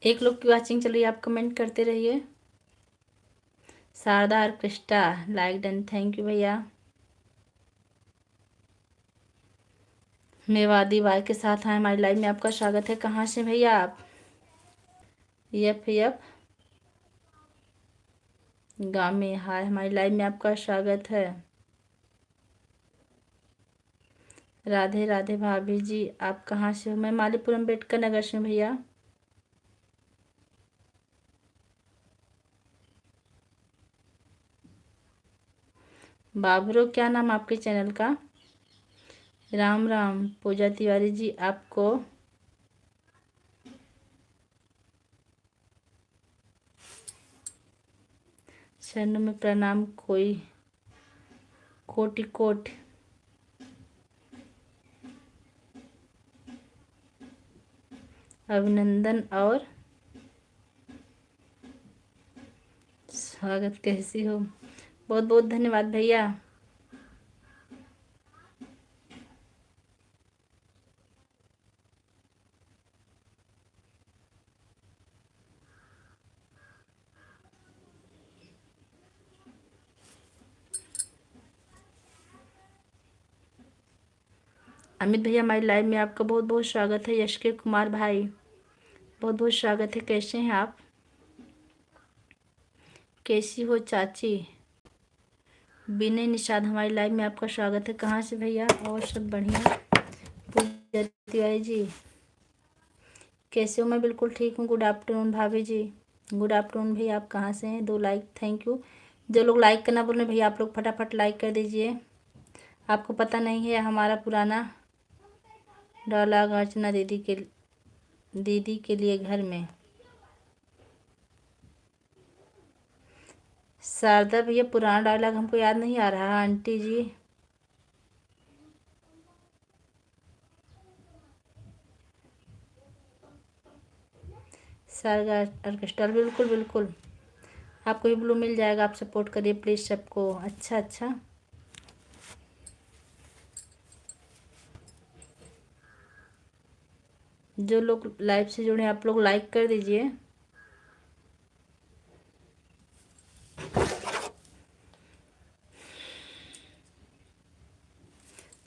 एक लोग की वॉचिंग चल रही है, आप कमेंट करते रहिए। शारदा और कृष्टा लाइक डन, थैंक यू भैया। मेवादी वाई के साथ हैं हमारी लाइव में, आपका स्वागत है। कहाँ से भैया आप? यप यप, गाँव में। हाय, हमारी लाइव में आपका स्वागत है। राधे राधे भाभी जी, आप कहाँ से हो? मैं मालीपुरम अम्बेडकर नगर से हूँ भैया। बाबरो, क्या नाम आपके चैनल का? राम राम पूजा तिवारी जी, आपको शरणों में प्रणाम, कोई कोटि कोट। अभिनंदन और स्वागत। कैसी हो? बहुत बहुत धन्यवाद भैया। अमित भैया, हमारी लाइव में आपका बहुत बहुत स्वागत है। यश के कुमार भाई, बहुत बहुत स्वागत है। कैसे हैं आप? कैसी हो चाची? विनय निषाद, हमारी लाइव में आपका स्वागत है। कहाँ से भैया? और सब बढ़िया। पूजा तिवारी जी, कैसे हो? मैं बिल्कुल ठीक हूँ। गुड आफ्टरनून भाभी जी। गुड आफ्टरनून भैया, आप कहाँ से हैं? 2 लाइक, थैंक यू। जो लोग लाइक करना बोल रहे भैया, आप लोग फटाफट लाइक कर दीजिए। आपको पता नहीं है हमारा पुराना डायलॉग अर्चना दीदी के लिए घर में। शारदा भैया, पुराना डायलॉग हमको याद नहीं आ रहा आंटी जी। सारगा ऑर्केस्ट्रा, बिल्कुल बिल्कुल, आपको भी ब्लू मिल जाएगा। आप सपोर्ट करिए प्लीज़ सबको। अच्छा अच्छा, जो लोग लाइव से जुड़े आप लोग लाइक कर दीजिए।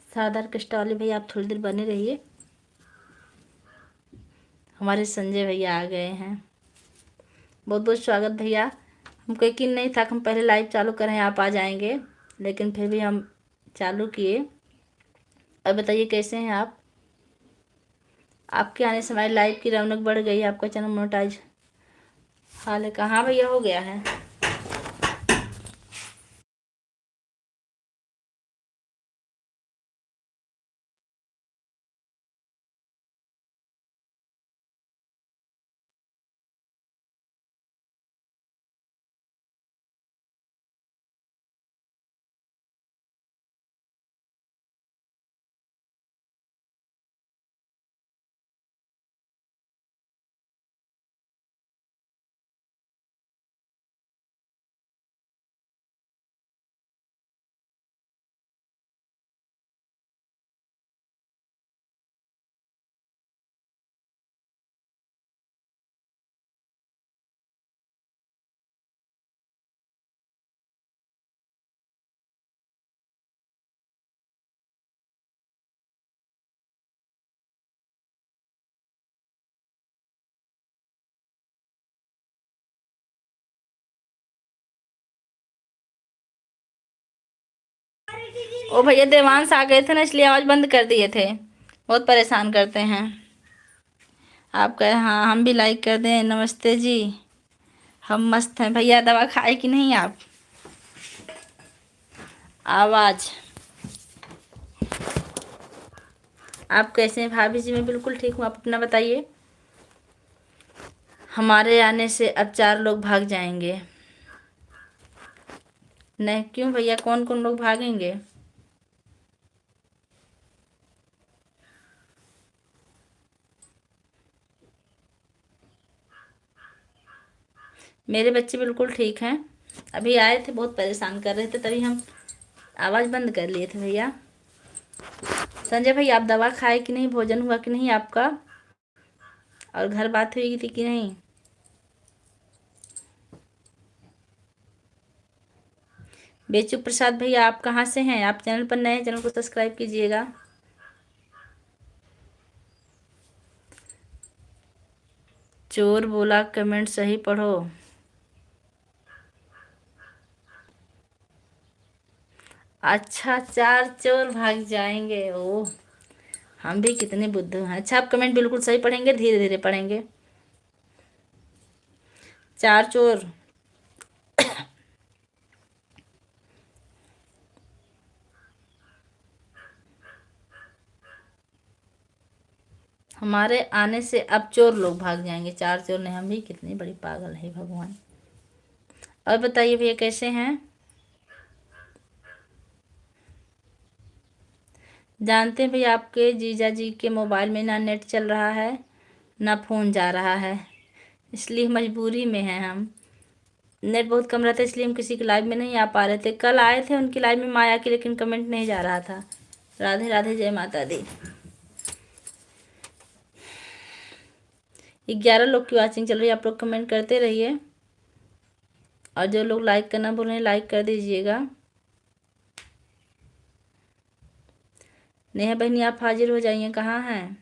शारदा ऑर्केस्ट्रा वाले भैया, आप थोड़ी देर बने रहिए। हमारे संजय भैया आ गए हैं। बहुत बहुत स्वागत भैया। हमको यकीन नहीं था कि हम पहले लाइव चालू करें आप आ जाएंगे, लेकिन फिर भी हम चालू किए। अब बताइए कैसे हैं आप? आपके आने से हमारी लाइव की रौनक बढ़ गई है। आपका चैनल मोनेटाइज हाल है कहाँ भैया? हो गया है। ओ भैया, देवांश आ गए थे ना, इसलिए आवाज़ बंद कर दिए थे। बहुत परेशान करते हैं। आप कहे हाँ, हम भी लाइक कर दें। नमस्ते जी, हम मस्त हैं भैया। दवा खाए कि नहीं आप? आवाज़, आप कैसे हैं भाभी जी? मैं बिल्कुल ठीक हूँ, आप अपना बताइए। हमारे आने से अब 4 लोग भाग जाएंगे। नहीं, क्यों भैया? कौन कौन लोग भागेंगे? मेरे बच्चे बिल्कुल ठीक हैं। अभी आए थे, बहुत परेशान कर रहे थे, तभी हम आवाज़ बंद कर लिए थे भैया। संजय भाई, आप दवा खाए कि नहीं? भोजन हुआ कि नहीं आपका? और घर बात हुई थी कि नहीं? बेचू प्रसाद भैया, आप कहाँ से हैं? आप चैनल पर नए हैं, चैनल को सब्सक्राइब कीजिएगा। चोर बोला कमेंट सही पढ़ो। अच्छा, 4 चोर भाग जाएंगे। ओह, हम भी कितने बुद्धू हैं। अच्छा, आप कमेंट बिल्कुल सही पढ़ेंगे, धीरे धीरे पढ़ेंगे। 4 चोर। हमारे आने से अब चोर लोग भाग जाएंगे, 4 चोर नहीं। हम भी कितनी बड़ी पागल है भगवान। और बताइए भैया कैसे हैं? जानते हैं भैया, आपके जीजा जी के मोबाइल में ना नेट चल रहा है ना फ़ोन जा रहा है, इसलिए मजबूरी में हैं हम। नेट बहुत कम रहता है, इसलिए हम किसी के लाइव में नहीं आ पा रहे थे। कल आए थे उनकी लाइव में माया की, लेकिन कमेंट नहीं जा रहा था। राधे राधे, जय माता दी। 11 लोग की वॉचिंग चल रही है। आप लोग कमेंट करते रहिए, और जो लोग लाइक करना भूल रहे हैं लाइक कर दीजिएगा। नेहा बहनी, आप हाजिर हो जाइए, कहाँ हैं?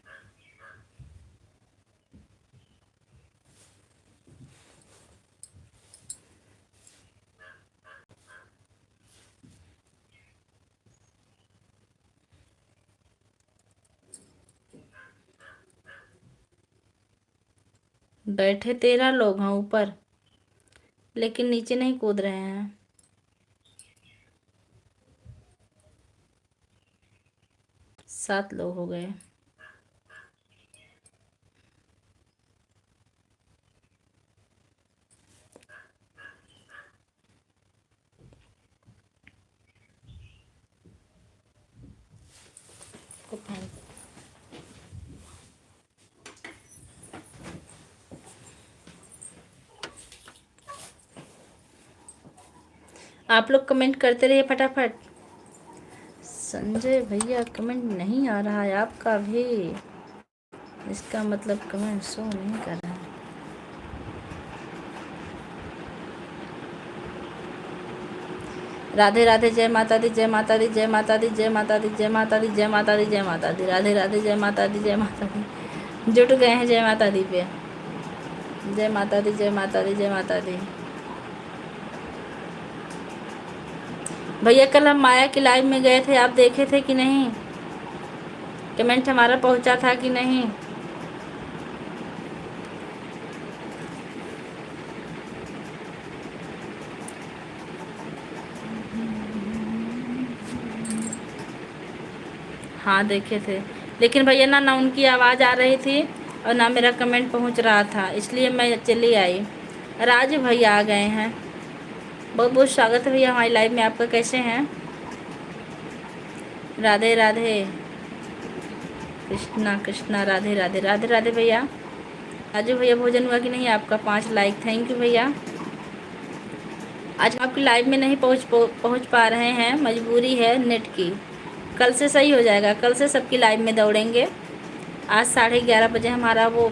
बैठे 13 लोग हैं ऊपर, लेकिन नीचे नहीं कूद रहे हैं। सात लोग हो गए। आप लोग कमेंट करते रहिए फटाफट। संजय भैया, कमेंट नहीं आ रहा है आपका भी, इसका मतलब कमेंट शो नहीं कर रहा है। राधे राधे, जय माता दी, जय माता दी, जय माता दी, जय माता दी, जय माता दी, जय माता दी, जय माता दी। राधे राधे, जय माता दी, जय माता दी। जुट गए हैं जय माता दी पे। जय माता दी, जय माता दी, जय माता दी। भैया, कल हम माया की लाइव में गए थे, आप देखे थे कि नहीं? कमेंट हमारा पहुंचा था कि नहीं? हाँ देखे थे, लेकिन भैया ना उनकी आवाज़ आ रही थी और ना मेरा कमेंट पहुंच रहा था, इसलिए मैं चली आई। राज भैया आ गए हैं। बहुत बहुत स्वागत है भैया हमारी लाइव में आपका। कैसे हैं? राधे राधे, कृष्णा कृष्णा, राधे राधे, राधे राधे भैया। राजू भैया, भोजन हुआ कि नहीं आपका? 5 लाइक, थैंक यू भैया। आज आपकी लाइव में नहीं पहुंच पा रहे हैं, मजबूरी है नेट की। कल से सही हो जाएगा, कल से सबकी लाइव में दौड़ेंगे। आज 11:30 बजे हमारा वो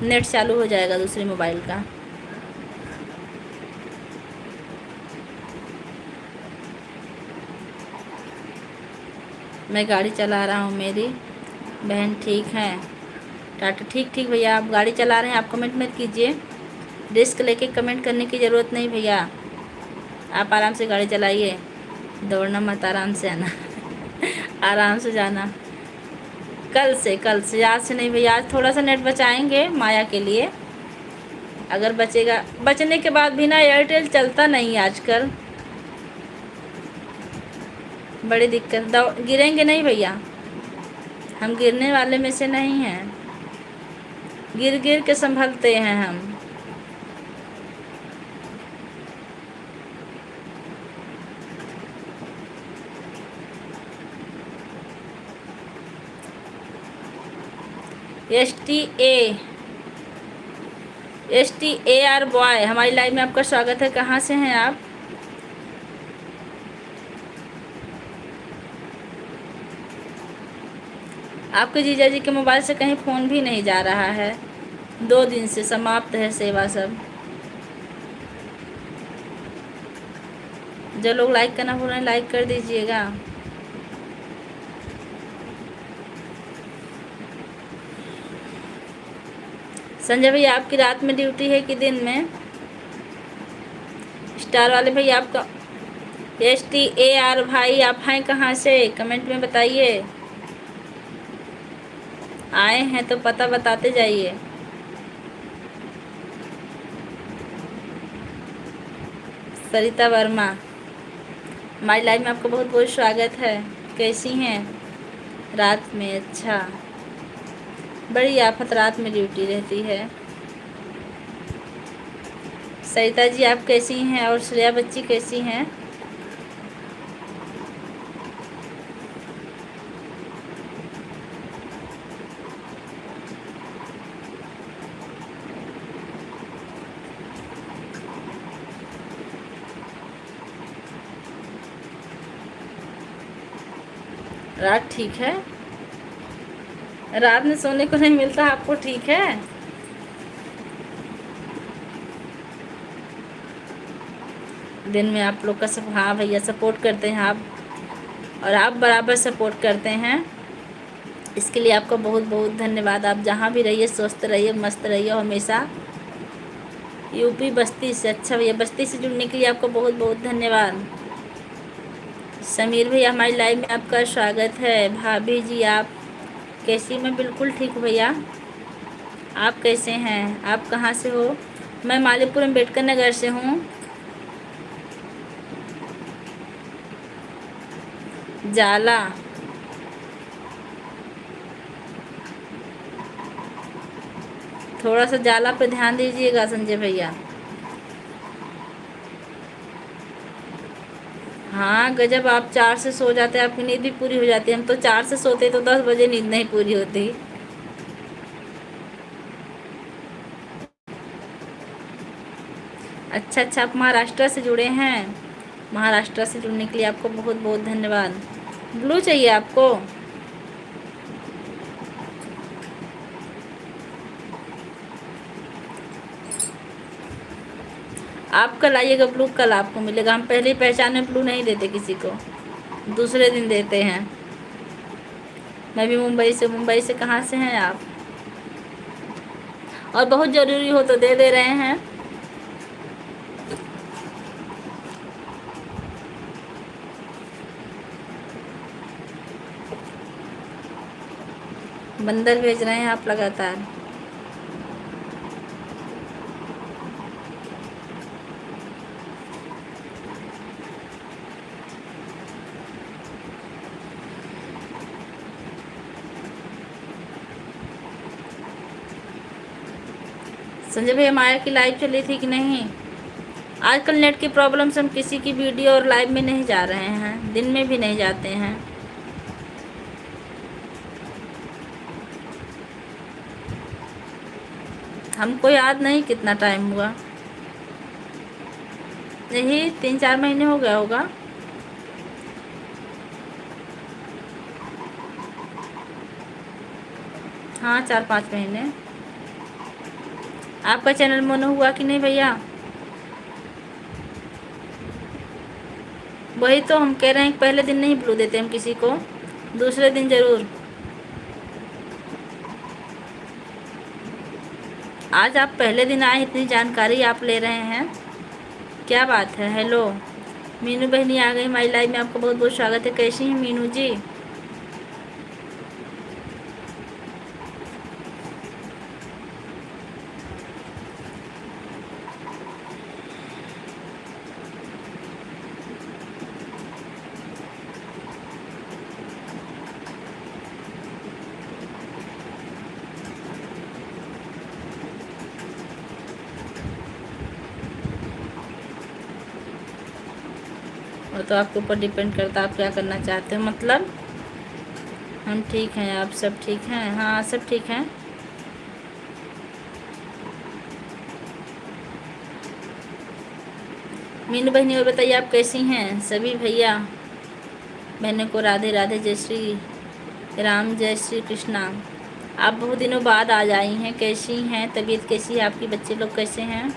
नेट चालू हो जाएगा दूसरे मोबाइल का। मैं गाड़ी चला रहा हूँ, मेरी बहन ठीक है। टाटा, ठीक ठीक भैया, आप गाड़ी चला रहे हैं, आप कमेंट मत कीजिए। रिस्क लेके कमेंट करने की ज़रूरत नहीं भैया, आप आराम से गाड़ी चलाइए। दौड़ना मत, आराम से आना। आराम से जाना। कल से, आज से नहीं भैया। आज थोड़ा सा नेट बचाएंगे माया के लिए, अगर बचेगा। बचने के बाद भी ना एयरटेल चलता नहीं आजकल, बड़ी दिक्कत। गिरेंगे नहीं भैया, हम गिरने वाले में से नहीं हैं, गिर गिर के संभलते हैं हम। STAR बॉय, हमारी लाइव में आपका स्वागत है। कहाँ से हैं आप? आपके जीजा जी के मोबाइल से कहीं फ़ोन भी नहीं जा रहा है, 2 दिन से समाप्त है सेवा सब। जो लोग लाइक करना भूल रहे हैं लाइक कर दीजिएगा। संजय भैया आपकी रात में ड्यूटी है कि दिन में? स्टार वाले भैया आपका STAR भाई आप हैं कहाँ से, कमेंट में बताइए। आए हैं तो पता बताते जाइए। सरिता वर्मा, हमारी लाइव में आपका बहुत बहुत स्वागत है। कैसी हैं? रात में, अच्छा, बड़ी आफत रात में ड्यूटी रहती है। सरिता जी आप कैसी हैं और श्रेया बच्ची कैसी हैं? रात ठीक है? रात में सोने को नहीं मिलता आपको, ठीक है? दिन में आप लोग का सब, हाँ भैया सपोर्ट करते हैं आप, और आप बराबर सपोर्ट करते हैं, इसके लिए आपका बहुत बहुत धन्यवाद। आप जहाँ भी रहिए स्वस्थ रहिए, मस्त रहिए हमेशा। यूपी बस्ती से, अच्छा भैया बस्ती से जुड़ने के लिए आपका बहुत बहुत धन्यवाद। समीर भैया हमारी लाइव में आपका स्वागत है। भाभी जी आप कैसी? मैं बिल्कुल ठीक हूँ भैया, आप कैसे हैं? आप कहाँ से हो? मैं मालीपुर अम्बेडकर नगर से हूँ। जाला, थोड़ा सा जाला पे ध्यान दीजिएगा संजय भैया। हाँ गजब, आप 4 से सो जाते हैं, आपकी नींद भी पूरी हो जाती है। हम तो 4 से सोते तो 10 बजे नींद नहीं पूरी होती। अच्छा अच्छा, आप महाराष्ट्र से जुड़े हैं। महाराष्ट्र से जुड़ने के लिए आपको बहुत बहुत धन्यवाद। ब्लू चाहिए आपको? आप कल आइएगा, ब्लू कल आपको मिलेगा। हम पहले ही पहचान में ब्लू नहीं देते किसी को, दूसरे दिन देते हैं। मैं भी मुंबई से। मुंबई से कहाँ से हैं आप? और बहुत ज़रूरी हो तो दे दे रहे हैं। बंदर भेज रहे हैं आप लगातार। संजय भैया माया की लाइव चली थी कि नहीं? आजकल नेट की प्रॉब्लम से हम किसी की वीडियो और लाइव में नहीं जा रहे हैं, दिन में भी नहीं जाते हैं। हमको याद नहीं कितना टाइम हुआ, यही 3-4 महीने हो गया होगा। हाँ 4-5 महीने। आपका चैनल मोनो हुआ कि नहीं भैया? वही तो हम कह रहे हैं, पहले दिन नहीं ब्लू देते हम किसी को, दूसरे दिन ज़रूर। आज आप पहले दिन आए, इतनी जानकारी आप ले रहे हैं, क्या बात है। हेलो मीनू बहनी आ गई हमारी लाइव में, आपका बहुत बहुत स्वागत है। कैसी हैं मीनू जी? वो तो आपके ऊपर डिपेंड करता है आप क्या करना चाहते हो। मतलब हम ठीक हैं, आप सब ठीक हैं? हाँ सब ठीक हैं। मीनू बहनी और बताइए आप कैसी हैं? सभी भैया बहनों को राधे राधे, जय श्री राम, जय श्री कृष्णा। आप बहुत दिनों बाद आज आई हैं, कैसी हैं? तबीयत कैसी है आपकी? बच्चे लोग कैसे हैं?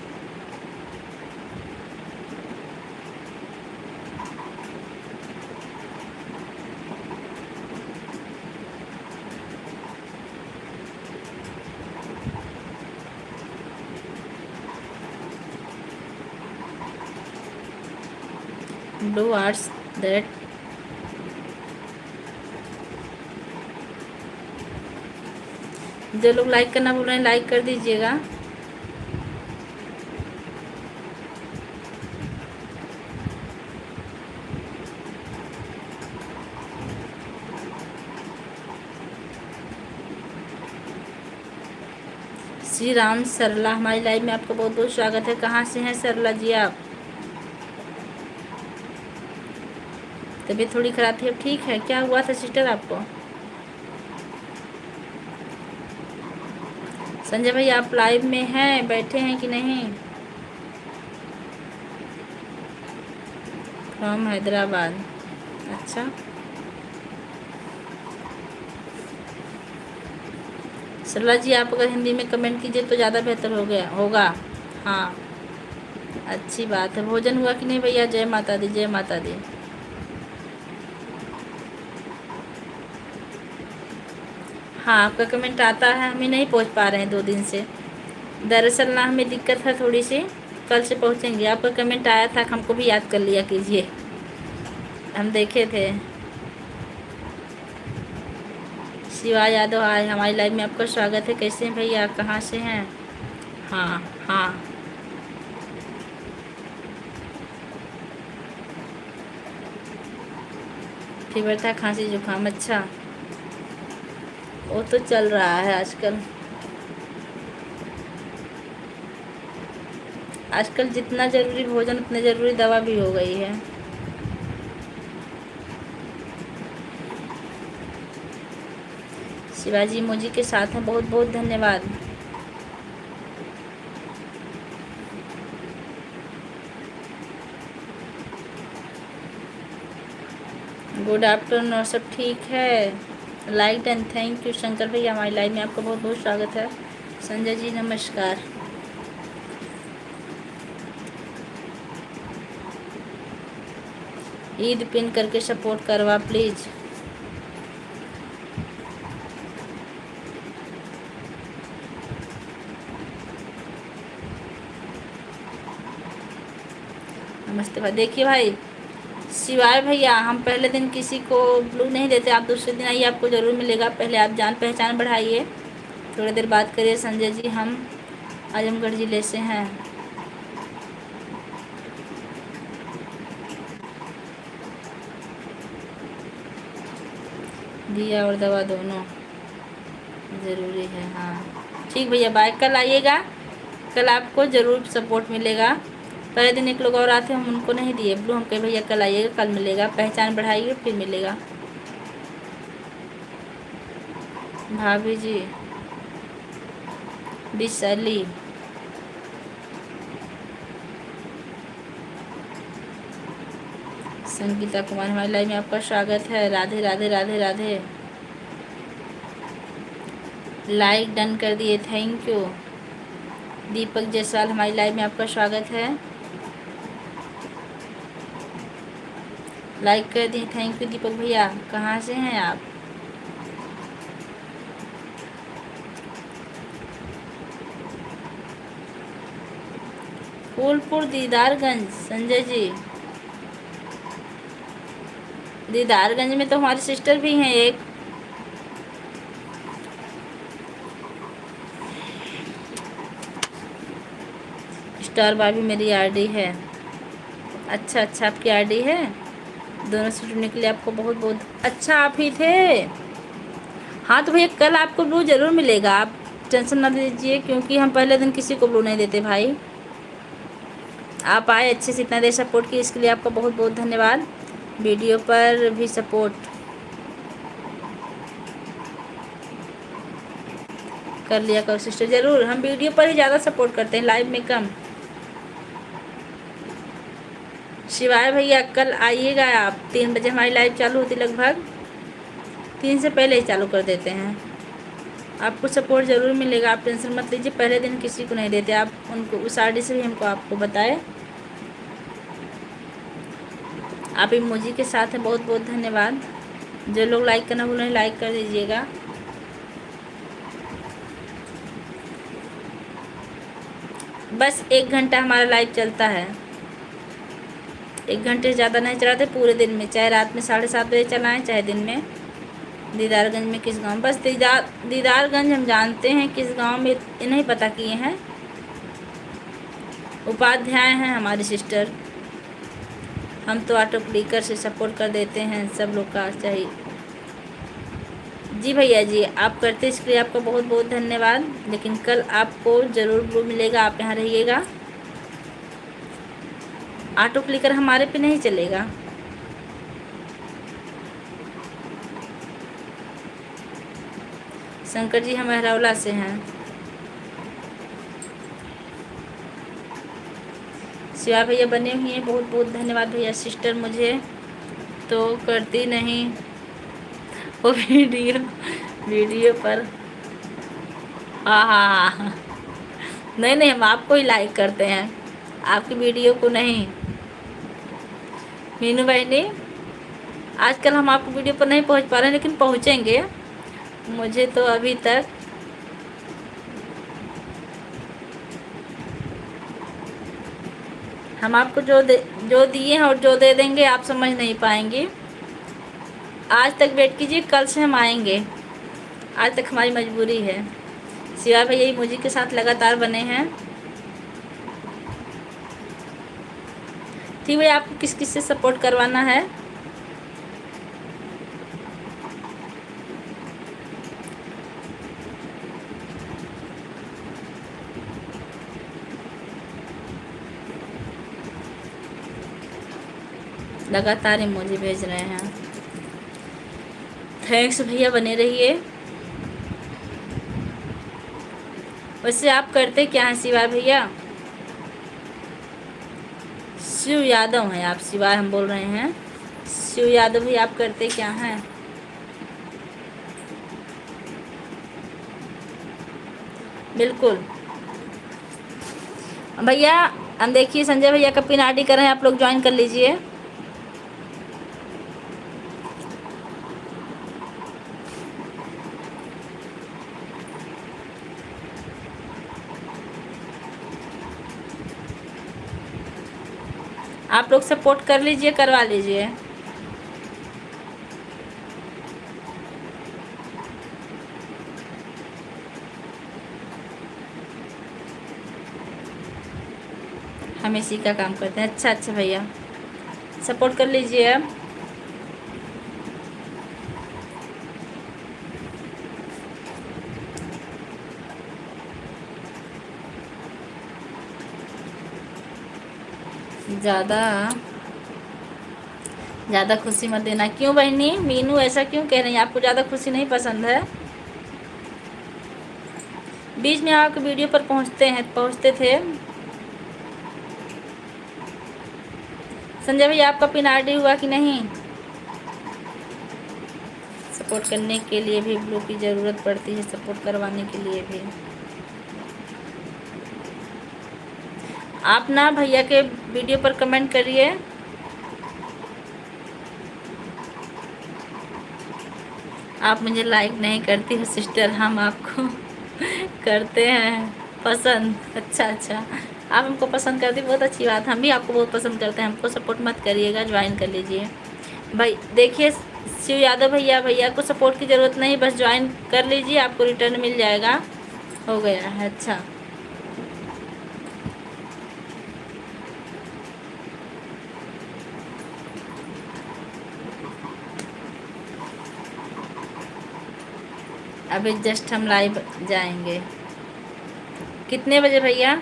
Blue arts that. जो लोग लाइक करना भूल रहे हैं लाइक कर दीजिएगा। श्री राम सरला हमारी लाइव में आपका बहुत बहुत स्वागत है। कहाँ से हैं सरला जी आप? तबीयत थोड़ी खराब थी, अब ठीक है? क्या हुआ था सिस्टर आपको? संजय भाई आप लाइव में हैं, बैठे हैं कि नहीं? फ्रॉम हैदराबाद। अच्छा, सरला जी आप अगर हिंदी में कमेंट कीजिए तो ज़्यादा बेहतर हो गया होगा। हाँ, अच्छी बात है। भोजन हुआ कि नहीं भैया? जय माता दी, जय माता दी। हाँ, आपका कमेंट आता है, हम ही नहीं पहुँच पा रहे हैं 2 दिन से। दरअसल ना हमें दिक्कत है थोड़ी सी, कल से पहुँचेंगे। आपका कमेंट आया था, हमको भी याद कर लिया कीजिए, हम देखे थे। शिवा यादव आए हमारी लाइव में, आपका स्वागत है। कैसे हैं भैया, कहाँ से हैं? हाँ हाँ, फीवर था, खांसी जुकाम। अच्छा, वो तो चल रहा है आजकल। आजकल जितना ज़रूरी भोजन उतने ज़रूरी दवा भी हो गई है। शिवाजी इमोजी के साथ हैं, बहुत बहुत धन्यवाद। गुड आफ्टरनून, और सब ठीक है? Like and thank you. Shankar भैया हमारी लाइव में आपका बहुत बहुत स्वागत है। संजय जी नमस्कार। ईद पिन करके सपोर्ट करवा प्लीज़। नमस्ते भाई। देखिए भाई शिवाय भैया, हम पहले दिन किसी को ब्लू नहीं देते, आप दूसरे दिन आइए, आपको ज़रूर मिलेगा। पहले आप जान पहचान बढ़ाइए, थोड़ी देर बात करिए। संजय जी हम आजमगढ़ ज़िले से हैं। दिया और दवा दोनों ज़रूरी है। हाँ ठीक भैया, बाय। कल आइएगा, कल आपको ज़रूर सपोर्ट मिलेगा। पहले दिन एक लोग और आते, हम उनको नहीं दिए ब्लू, हम कहे भैया कल आइएगा, कल मिलेगा। पहचान बढ़ाइए फिर मिलेगा। भाभी जी विशाली, संगीता कुमार हमारी लाइव में आपका स्वागत है। राधे राधे राधे राधे। लाइक डन कर दिए, थैंक यू। दीपक जायसवाल हमारी लाइव में आपका स्वागत है। लाइक कर दिए, थैंक यू दीपक भैया। कहाँ से हैं आप? फूलपुर दीदारगंज। संजय जी दीदारगंज में तो हमारी सिस्टर भी हैं एक। स्टार भाभी मेरी आरडी है। अच्छा अच्छा, आपकी आरडी है। दोनों से जुड़ने के लिए आपको बहुत बहुत। अच्छा आप ही थे? हाँ तो भैया कल आपको ब्लू ज़रूर मिलेगा, आप टेंशन ना लीजिए, क्योंकि हम पहले दिन किसी को ब्लू नहीं देते भाई। आप आए, अच्छे से इतना देर सपोर्ट किए, इसके लिए आपका बहुत बहुत धन्यवाद। वीडियो पर भी सपोर्ट कर लिया करो सिस्टर, ज़रूर। हम वीडियो पर ही ज़्यादा सपोर्ट करते हैं, लाइव में कम। शिवाय भैया कल आइएगा आप, 3 बजे हमारी लाइव चालू होती, लगभग 3 से पहले ही चालू कर देते हैं। आपको सपोर्ट ज़रूर मिलेगा, आप टेंशन मत लीजिए। पहले दिन किसी को नहीं देते, आप उनको उस आरडी से भी हमको आपको बताए। आप इमोजी के साथ हैं, बहुत बहुत धन्यवाद। जो लोग लाइक करना भूल रहे हैं लाइक कर दीजिएगा। बस 1 घंटा हमारा लाइव चलता है, 1 घंटे से ज़्यादा नहीं चलाते पूरे दिन में, चाहे रात में 7:30 बजे चलाएँ चाहे दिन में। दीदारगंज में किस गांव? बस दीदारगंज हम जानते हैं, किस गांव में नहीं पता किए हैं। उपाध्याय हैं हमारी सिस्टर। हम तो ऑटो क्लिकर से सपोर्ट कर देते हैं, सब लोग का चाहिए। जी भैया जी, आप करते इसके लिए आपका बहुत बहुत धन्यवाद। लेकिन कल आपको ज़रूर ब्लू मिलेगा, आप यहाँ रहिएगा। ऑटो क्लिकर हमारे पे नहीं चलेगा। शंकर जी हम अहरौला से हैं। शिवा भैया बने हुए हैं, बहुत बहुत धन्यवाद भैया। सिस्टर मुझे तो करती नहीं वो वीडियो पर। हाँ हाँ हाँ, नहीं नहीं, हम आपको ही लाइक करते हैं, आपकी वीडियो को नहीं। मीनू बहनी, आजकल हम आपको वीडियो पर नहीं पहुंच पा रहे हैं, लेकिन पहुंचेंगे। मुझे तो अभी तक हम आपको जो दिए हैं और जो दे देंगे आप समझ नहीं पाएंगे। आज तक वेट कीजिए, कल से हम आएंगे। आज तक हमारी मजबूरी है। शिवा भैया ही मुझे के साथ लगातार बने हैं। ठीक भैया, आपको किस किस से सपोर्ट करवाना है? लगातार इमोजी भेज रहे हैं। थैंक्स भैया, बने रहिए। वैसे आप करते क्या हैं शिवा भैया? शिव यादव हैं आप, शिवा हम बोल रहे हैं। शिव यादव भैया, आप करते क्या हैं? बिल्कुल भैया, हम देखिए संजय भैया का पिन आईडी कर रहे हैं, आप लोग ज्वाइन कर लीजिए। आप लोग सपोर्ट कर लीजिए, करवा लीजिए। हम इसी का काम करते हैं। अच्छा अच्छा भैया, सपोर्ट कर लीजिए अब। ज़्यादा खुशी मत देना। क्यों बहनी? मीनू ऐसा क्यों कह रही हैं? आपको ज़्यादा खुशी नहीं पसंद है? बीच में आपके वीडियो पर पहुंचते थे। संजय भैया, आपका पिन आईडी हुआ कि नहीं? सपोर्ट करने के लिए भी ब्लू की ज़रूरत पड़ती है, सपोर्ट करवाने के लिए भी। आप ना भैया के वीडियो पर कमेंट करिए। आप मुझे लाइक नहीं करती हो सिस्टर, हम आपको करते हैं पसंद। अच्छा अच्छा, आप हमको पसंद करती, बहुत अच्छी बात। हम भी आपको बहुत पसंद करते हैं। हमको सपोर्ट मत करिएगा, ज्वाइन कर लीजिए भाई। देखिए शिव यादव भैया को सपोर्ट की ज़रूरत नहीं, बस ज्वाइन कर लीजिए, आपको रिटर्न मिल जाएगा। हो गया है। अच्छा, अभी जस्ट हम लाइव जाएंगे। कितने बजे भैया?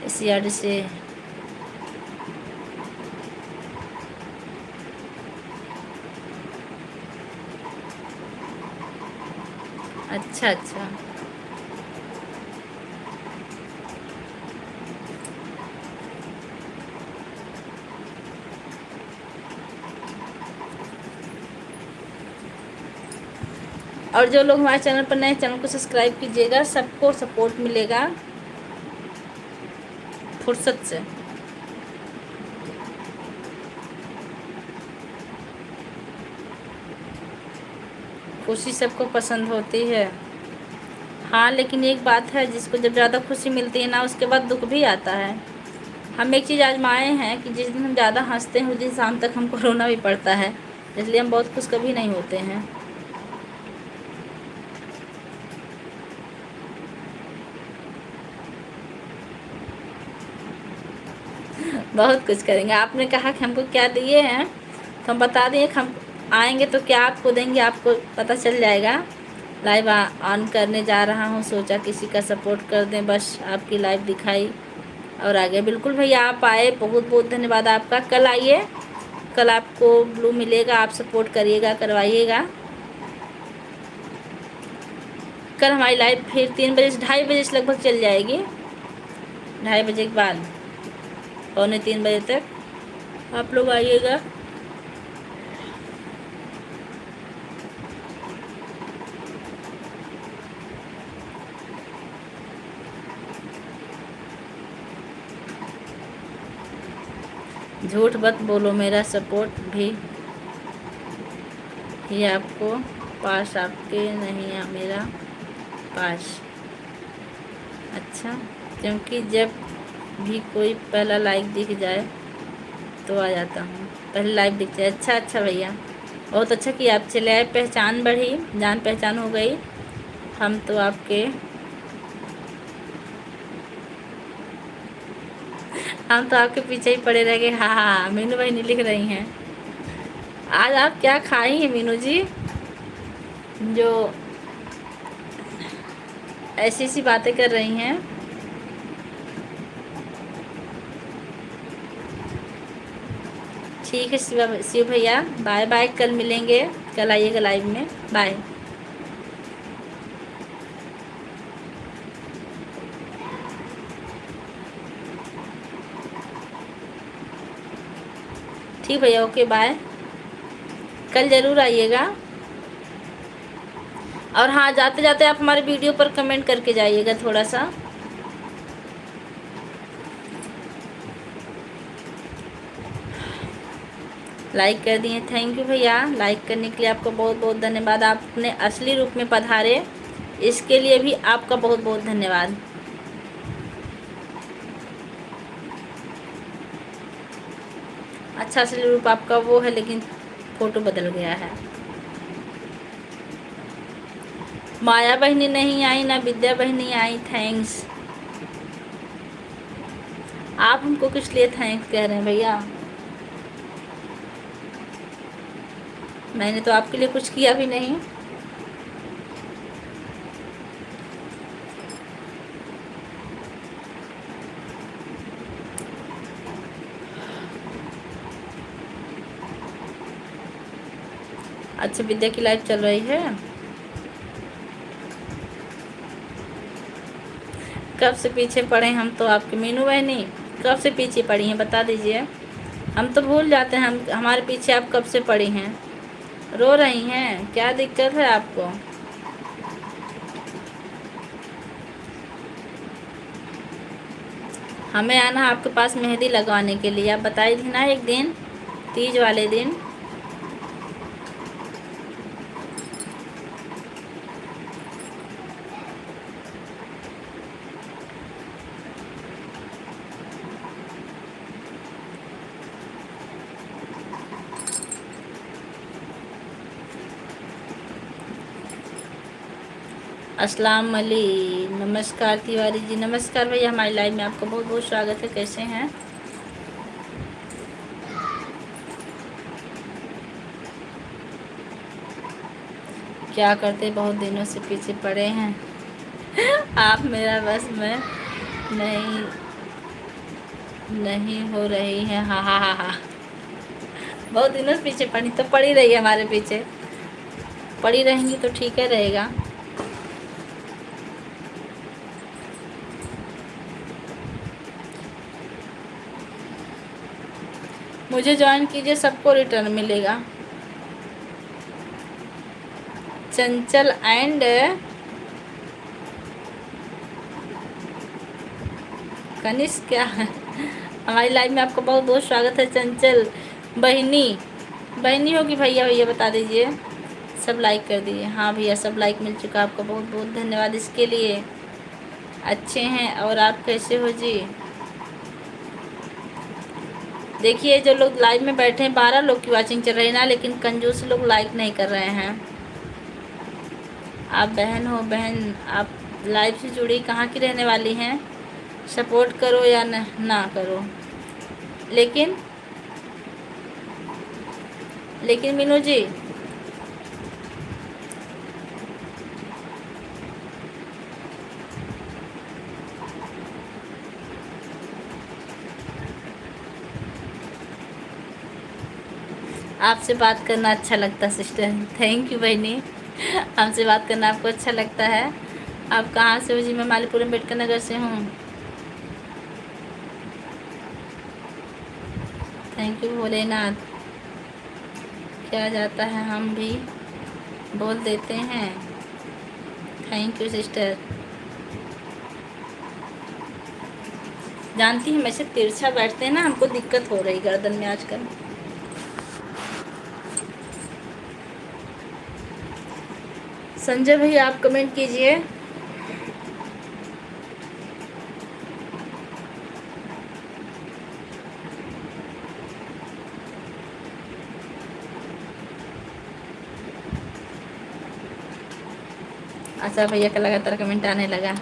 CRD से। अच्छा अच्छा, और जो लोग हमारे चैनल पर नए, चैनल को सब्सक्राइब कीजिएगा, सबको सपोर्ट मिलेगा फुर्सत से। खुशी सबको पसंद होती है। हाँ, लेकिन एक बात है, जिसको जब ज़्यादा खुशी मिलती है ना, उसके बाद दुख भी आता है। हम एक चीज़ आजमाए हैं कि जिस दिन हम ज़्यादा हंसते हैं उस दिन शाम तक हमको रोना भी पड़ता है, इसलिए हम बहुत खुश कभी नहीं होते हैं। बहुत कुछ करेंगे। आपने कहा कि हमको क्या दिए हैं, तो हम बता दिए कि हम आएंगे तो क्या आपको देंगे, आपको पता चल जाएगा। लाइव ऑन करने जा रहा हूँ, सोचा किसी का सपोर्ट कर दें, बस आपकी लाइव दिखाई और आ गया। बिल्कुल भैया, आप आए, बहुत बहुत धन्यवाद आपका। कल आइए, कल आपको ब्लू मिलेगा, आप सपोर्ट करिएगा, करवाइएगा। कल हमारी लाइव फिर 3 बजे से 2:30 बजे से लगभग चल जाएगी, 2:30 बजे के बाद 2:45 बजे तक आप लोग आइएगा। झूठ मत बोलो, मेरा सपोर्ट भी ही आपको पास, आपके नहीं है मेरा पास। अच्छा, क्योंकि जब भी कोई पहला लाइक दिख जाए तो आ जाता हूँ, पहले लाइव दिख जाए। अच्छा अच्छा भैया, बहुत अच्छा कि आप चले आए, पहचान बढ़ी, जान पहचान हो गई। हम तो आपके पीछे ही पड़े रह गए। हाँ हाँ, मीनू बहनी लिख रही हैं। आज आप क्या खाई हैं मीनू जी, जो ऐसी सी बातें कर रही हैं। ठीक है शिव भैया, बाय बाय, कल मिलेंगे, कल आइएगा लाइव में, बाय। ठीक भैया, ओके बाय, कल ज़रूर आइएगा। और हाँ, जाते जाते आप हमारे वीडियो पर कमेंट करके जाइएगा थोड़ा सा। लाइक कर दिए, थैंक यू भैया, लाइक करने के लिए आपका बहुत बहुत धन्यवाद। आप अपने असली रूप में पधारे, इसके लिए भी आपका बहुत बहुत धन्यवाद। अच्छा, असली रूप आपका वो है, लेकिन फ़ोटो बदल गया है। माया बहनी नहीं आई, ना विद्या बहनी आई, थैंक्स। आप हमको किस लिए थैंक्स कह रहे हैं भैया, मैंने तो आपके लिए कुछ किया भी नहीं। अच्छा, विद्या की लाइव चल रही है, कब से पीछे पड़े हम तो आपके मीनू बहनी, कब से पीछे पड़ी हैं बता दीजिए, हम तो भूल जाते हैं, हम हमारे पीछे आप कब से पड़ी हैं। रो रही हैं, क्या दिक्कत है आपको। हमें आना आपके पास मेहंदी लगवाने के लिए, आप बताई थी ना एक दिन, तीज वाले दिन। अस्सलाम अली, नमस्कार तिवारी जी, नमस्कार भैया, हमारी लाइव में आपका बहुत बहुत स्वागत है। कैसे हैं, क्या करते, बहुत दिनों से पीछे पड़े हैं आप, मेरा बस में नहीं नहीं हो रही है। हाँ हाँ हाँ हाँ, बहुत दिनों से पीछे पड़ी तो पड़ी रही है, हमारे पीछे पड़ी रहेंगी तो ठीक है रहेगा। मुझे ज्वाइन कीजिए, सबको रिटर्न मिलेगा। चंचल एंड कनिष्क क्या है, हमारी लाइव में आपका बहुत बहुत स्वागत है। चंचल बहनी, बहनी होगी भैया, भैया बता दीजिए। सब लाइक कर दिए। हाँ भैया, सब लाइक मिल चुका। आपका बहुत बहुत धन्यवाद इसके लिए। अच्छे हैं, और आप कैसे हो जी? देखिए, जो लोग लाइव में बैठे हैं 12 लोग की वाचिंग चल रही है ना, लेकिन कंजूस लोग लाइक नहीं कर रहे हैं। आप बहन हो बहन, आप लाइव से जुड़ी कहाँ की रहने वाली हैं? सपोर्ट करो या ना करो। लेकिन मीनू जी, आपसे बात करना अच्छा लगता है सिस्टर। थैंक यू बहनी, हमसे बात करना आपको अच्छा लगता है। आप कहाँ से हो जी? मैं मालीपुरम अम्बेडकर नगर से हूँ। Thank you Bholenath. क्या जाता है हम भी बोल देते हैं। Thank you sister. जानती हैं, मैं से तिरछा बैठते हैं ना, हमको दिक्कत हो रही गर्दन में आजकल। संजय भैया, आप कमेंट कीजिए। अच्छा भैया का लगातार कमेंट आने लगा।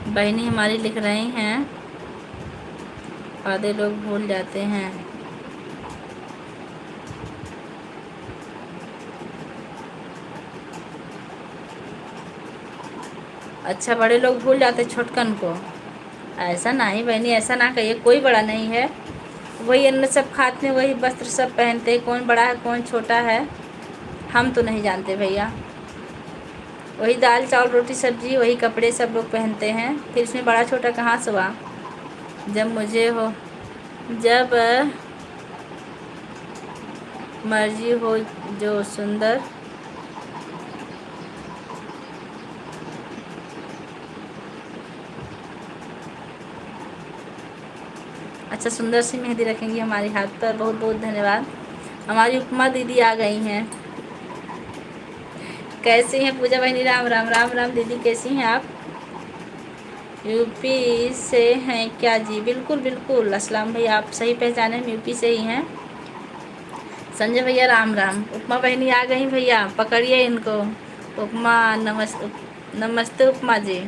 बहनी हमारी लिख रही हैं, आधे लोग भूल जाते हैं। अच्छा, बड़े लोग भूल जाते छोटकन को। ऐसा नहीं बहनी, ऐसा ना कहिए, कोई बड़ा नहीं है। वही अन्न सब खाते हैं, वही वस्त्र सब पहनते हैं। कौन बड़ा है कौन छोटा है हम तो नहीं जानते भैया। वही दाल चावल रोटी सब्जी, वही कपड़े सब लोग पहनते हैं। फिर इसमें बड़ा छोटा कहाँ से हुआ? जब मुझे हो, जब मर्जी हो जो सुंदर। अच्छा, सुंदर सी मेहंदी रखेंगी हमारे हाथ पर। बहुत बहुत धन्यवाद। हमारी उपमा दीदी आ गई हैं। कैसी हैं पूजा बहनी? राम राम। राम राम दीदी, कैसी हैं आप? यूपी से हैं क्या जी? बिल्कुल बिल्कुल असलम भैया, आप सही पहचाने, हम यूपी से ही हैं। संजय भैया राम राम। उपमा बहनी आ गई भैया, पकड़िए इनको। उपमा नमस्ते उपमा जी।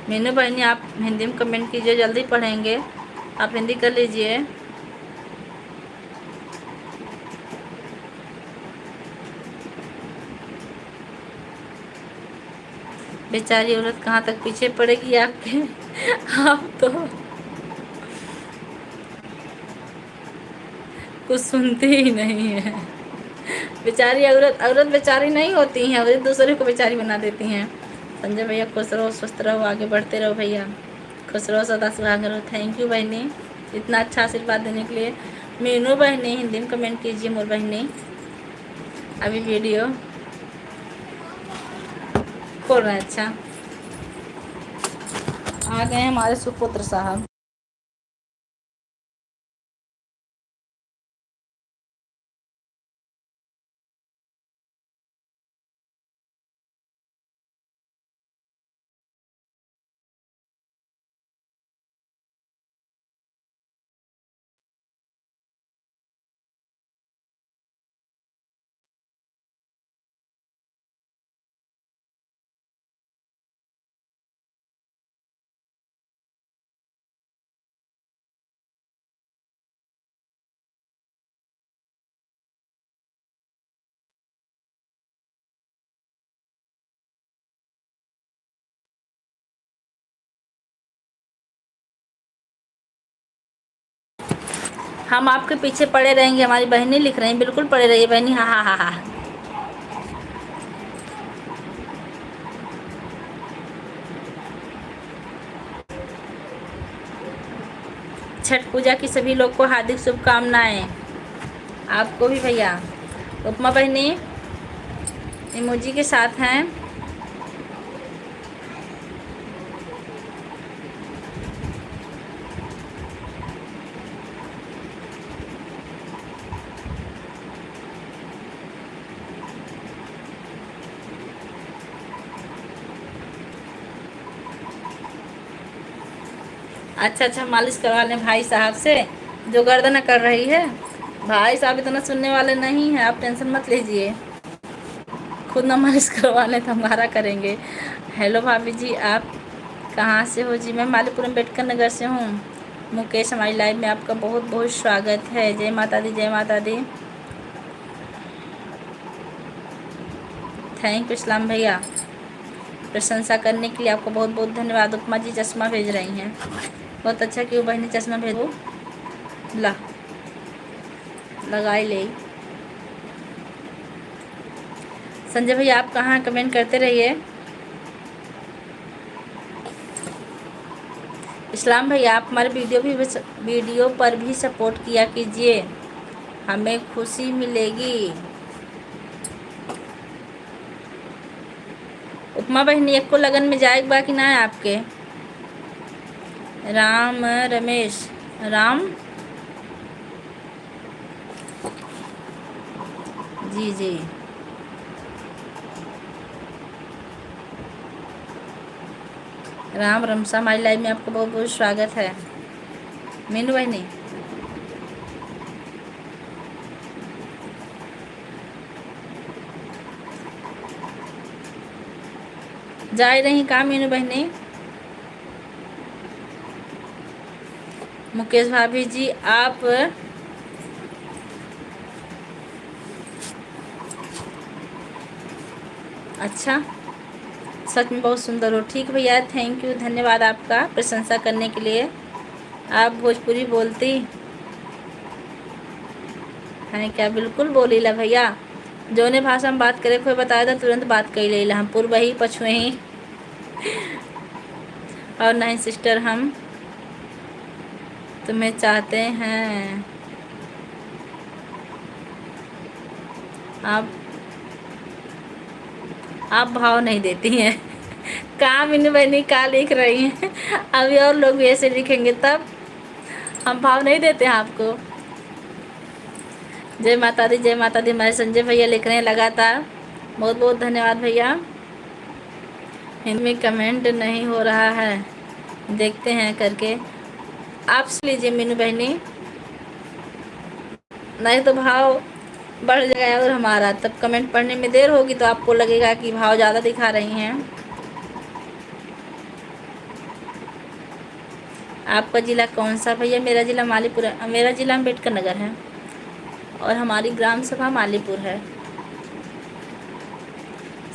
मीनू बहनी, आप हिंदी में कमेंट कीजिए, जल्दी पढ़ेंगे। आप हिंदी कर लीजिए। बेचारी औरत कहाँ तक पीछे पड़ेगी आपके। आप तो कुछ सुनते ही नहीं है। बेचारी औरत, औरत बेचारी नहीं होती हैं, औरत दूसरे को बेचारी बना देती हैं। संजय भैया खुश रहो, स्वस्थ रहो, आगे बढ़ते रहो भैया। खुश रहो, सदा सुहाग रहो। थैंक यू बहनी, इतना अच्छा आशीर्वाद देने के लिए। मीनू बहनी, हिंदी में कमेंट कीजिए मोर बहनी। अभी वीडियो खोल रहे हैं। अच्छा, आ गए हमारे सुपुत्र साहब। हम आपके पीछे पड़े रहेंगे। हमारी बहनें लिख रही हैं, बिल्कुल पड़े रहिए बहनी। हाँ हाँ हाँ हाँ। छठ पूजा की सभी लोग को हार्दिक शुभकामनाएं। आपको भी भैया। उपमा बहनी इमोजी के साथ हैं। अच्छा अच्छा, मालिश करवा लें भाई साहब से जो गर्दन कर रही है। भाई साहब इतना सुनने वाले नहीं हैं, आप टेंशन मत लीजिए। खुद ना मालिश करवा लें तो हमारा करेंगे। हेलो भाभी जी, आप कहाँ से हो जी? मैं मालीपुरम अम्बेडकर नगर से हूँ। मुकेश, हमारी लाइव में आपका बहुत बहुत स्वागत है। जय माता दी, जय माता दी। थैंक यू इस्लाम भैया, प्रशंसा करने के लिए आपको बहुत बहुत धन्यवाद। उपमा जी चश्मा भेज रही हैं, बहुत अच्छा कि वो बहनी चश्मा भेजो। ला लगाई ले। संजय भैया आप कहाँ हैं? कमेंट करते रहिए। इस्लाम भैया आप हमारे वीडियो पर भी सपोर्ट किया कीजिए, हमें खुशी मिलेगी। उपमा बहनी एक को लगन में जाएगा बाकी ना है आपके? राम रमेश राम जी जी। राम रमसा, हमारी लाइव में आपका बहुत बहुत स्वागत है। मीनू बहनी जा रही कहाँ? मीनू बहनी, मुकेश भाभी जी आप अच्छा, सच में बहुत सुंदर हो। ठीक भैया, थैंक यू, धन्यवाद आपका प्रशंसा करने के लिए। आप भोजपुरी बोलती हैं क्या? बिल्कुल बोली ला भैया, जोने भाषा में बात करे कोई बताया था तुरंत बात कर ले ला। हम पूर्व ही पछुए ही और नहीं सिस्टर, हम तुम्हें चाहते हैं। आप भाव नहीं देती हैं काम इन बहनी का लिख रही हैं अभी और लोग भी ऐसे लिखेंगे तब हम भाव नहीं देते हैं आपको। जय माता दी, जय माता दी। हमारे संजय भैया लिख रहे हैं लगातार, बहुत बहुत धन्यवाद भैया। हिंदी में कमेंट नहीं हो रहा है, देखते हैं करके आप लीजिए मीनू बहनी, नहीं तो भाव बढ़ जाएगा और हमारा तब कमेंट पढ़ने में देर होगी तो आपको लगेगा कि भाव ज़्यादा दिखा रही हैं। आपका ज़िला कौन सा भैया? मेरा ज़िला मालीपुर है, मेरा ज़िला अम्बेडकर नगर है और हमारी ग्राम सभा मालीपुर है।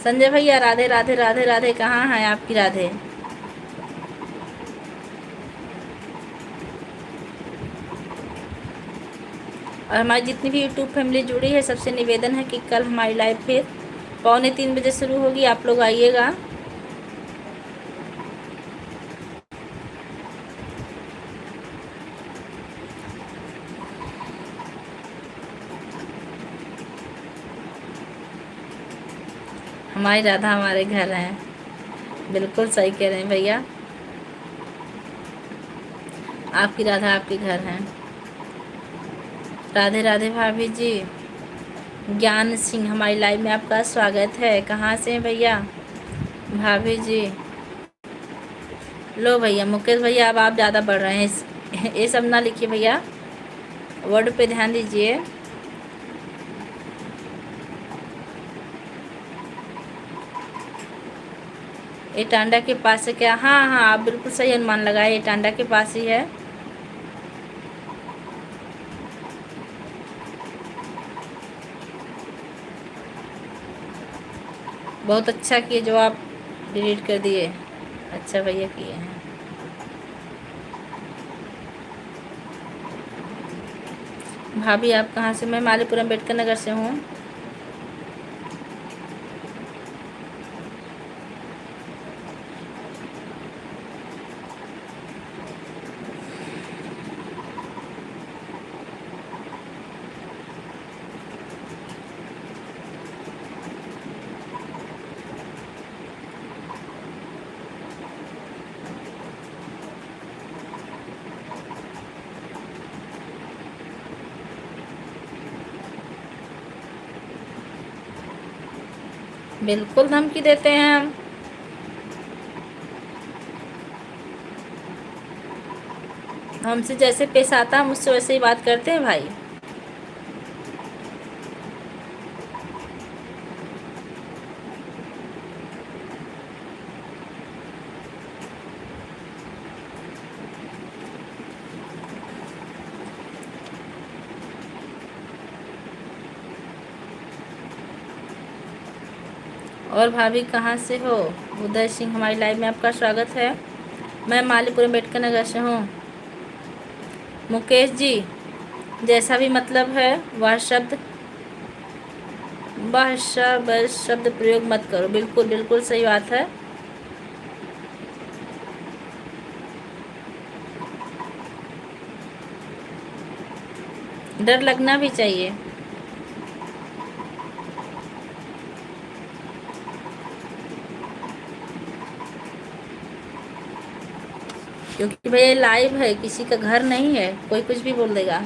संजय भैया राधे राधे राधे राधे, कहाँ हैं आपकी राधे? और हमारी जितनी भी यूट्यूब फैमिली जुड़ी है सबसे निवेदन है कि कल हमारी लाइव फिर 2:45 शुरू होगी, आप लोग आइएगा। हमारी राधा हमारे घर हैं, बिल्कुल सही कह रहे हैं भैया, आपकी राधा आपके घर हैं। राधे राधे भाभी जी। ज्ञान सिंह, हमारी लाइव में आपका स्वागत है। कहाँ से हैं भैया? भाभी जी लो भैया। मुकेश भैया अब आप ज़्यादा बढ़ रहे हैं, ये सब ना लिखिए भैया, वर्ड पे ध्यान दीजिए। ये टांडा के पास है क्या? हाँ हाँ, आप बिल्कुल सही अनुमान लगाए, ये टांडा के पास ही है। बहुत अच्छा किए जो आप डिलीट कर दिए, अच्छा भैया किए हैं। भाभी आप कहाँ से? मैं मालीपुरम अम्बेडकर नगर से हूँ। बिल्कुल धमकी देते हैं हम। हमसे जैसे पेश आता हम उससे वैसे ही बात करते हैं भाई। और भाभी कहाँ से हो? उदय सिंह, हमारी लाइव में आपका स्वागत है। मैं मालीपुर अम्बेडकर नगर से हूँ। मुकेश जी, जैसा भी मतलब है वह शब्द प्रयोग मत करो। बिल्कुल बिल्कुल सही बात है। डर लगना भी चाहिए, क्योंकि भैया लाइव है, किसी का घर नहीं है, कोई कुछ भी बोल देगा।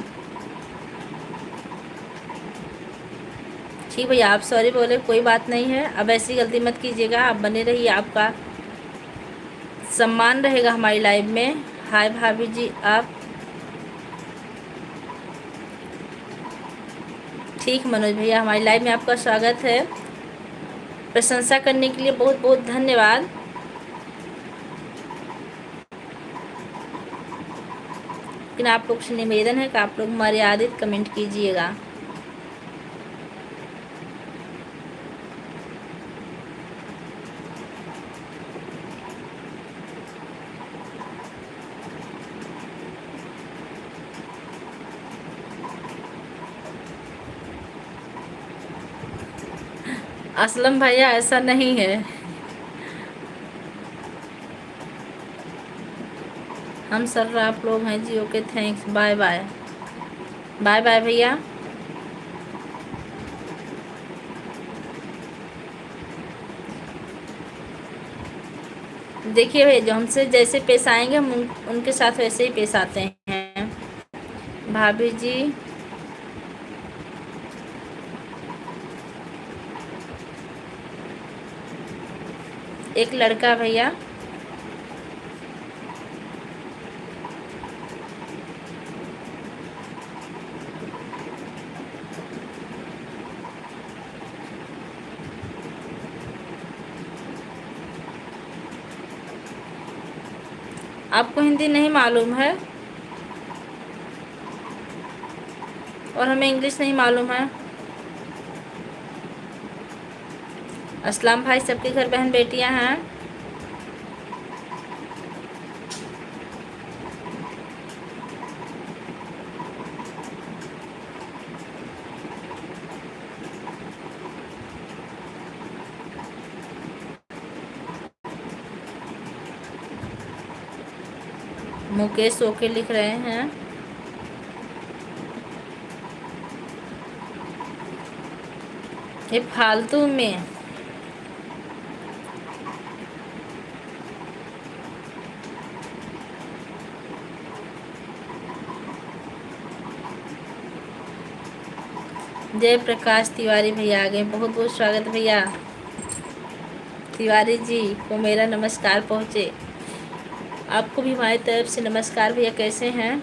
ठीक भैया, आप सॉरी बोले, कोई बात नहीं है। अब ऐसी गलती मत कीजिएगा, आप बने रहिए, आपका सम्मान रहेगा हमारी लाइव में। हाय भाभी जी, आप ठीक? मनोज भैया, हमारी लाइव में आपका स्वागत है। प्रशंसा करने के लिए बहुत बहुत धन्यवाद। लेकिन आप लोग से निवेदन है कि आप लोग मर्यादित कमेंट कीजिएगा। असलम भैया, ऐसा नहीं है। हम सर आप लोग हैं जी। Okay, thanks, bye bye. Bye bye भैया। देखिए भैया, जो हमसे जैसे पेश आएंगे हम उनके साथ वैसे ही पेश आते हैं। भाभी जी, एक लड़का भैया। आपको हिंदी नहीं मालूम है और हमें इंग्लिश नहीं मालूम है। अस्सलाम भाई, सबके घर बहन बेटियां हैं। मुकेश ओके लिख रहे हैं। ये फालतू में जय प्रकाश तिवारी भैया आ गए, बहुत बहुत स्वागत भैया। तिवारी जी को मेरा नमस्कार पहुँचे। आपको भी हमारी तरफ से नमस्कार भैया। कैसे हैं?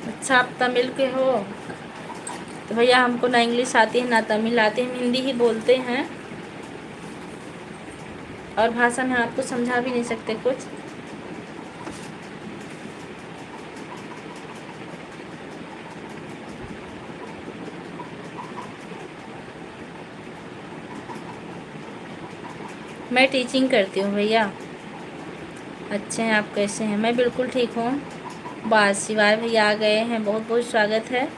अच्छा, आप तमिल के हो? तो भैया हमको ना इंग्लिश आती है ना तमिल आती है, हम हिंदी ही बोलते हैं और भाषा में आपको समझा भी नहीं सकते कुछ। मैं टीचिंग करती हूँ भैया। अच्छे हैं, आप कैसे हैं? मैं बिल्कुल ठीक हूँ। बस शिवाय भैया आ गए हैं, बहुत बहुत स्वागत है।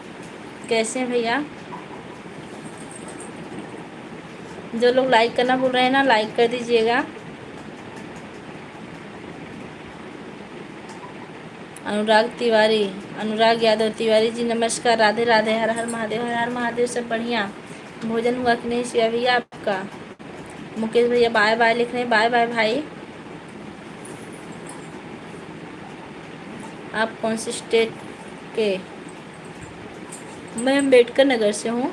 कैसे हैं भैया? जो लोग लाइक करना भूल रहे हैं ना, लाइक कर दीजिएगा। अनुराग यादव तिवारी जी नमस्कार, राधे राधे, हर हर महादेव, हर हर महादेव। सब बढ़िया? भोजन हुआ कि नहीं शिवा भैया आपका? मुकेश भैया बाय बाय लिख रहे हैं, बाय बाय भाई। आप कौन से स्टेट के? मैं अम्बेडकर नगर से हूँ।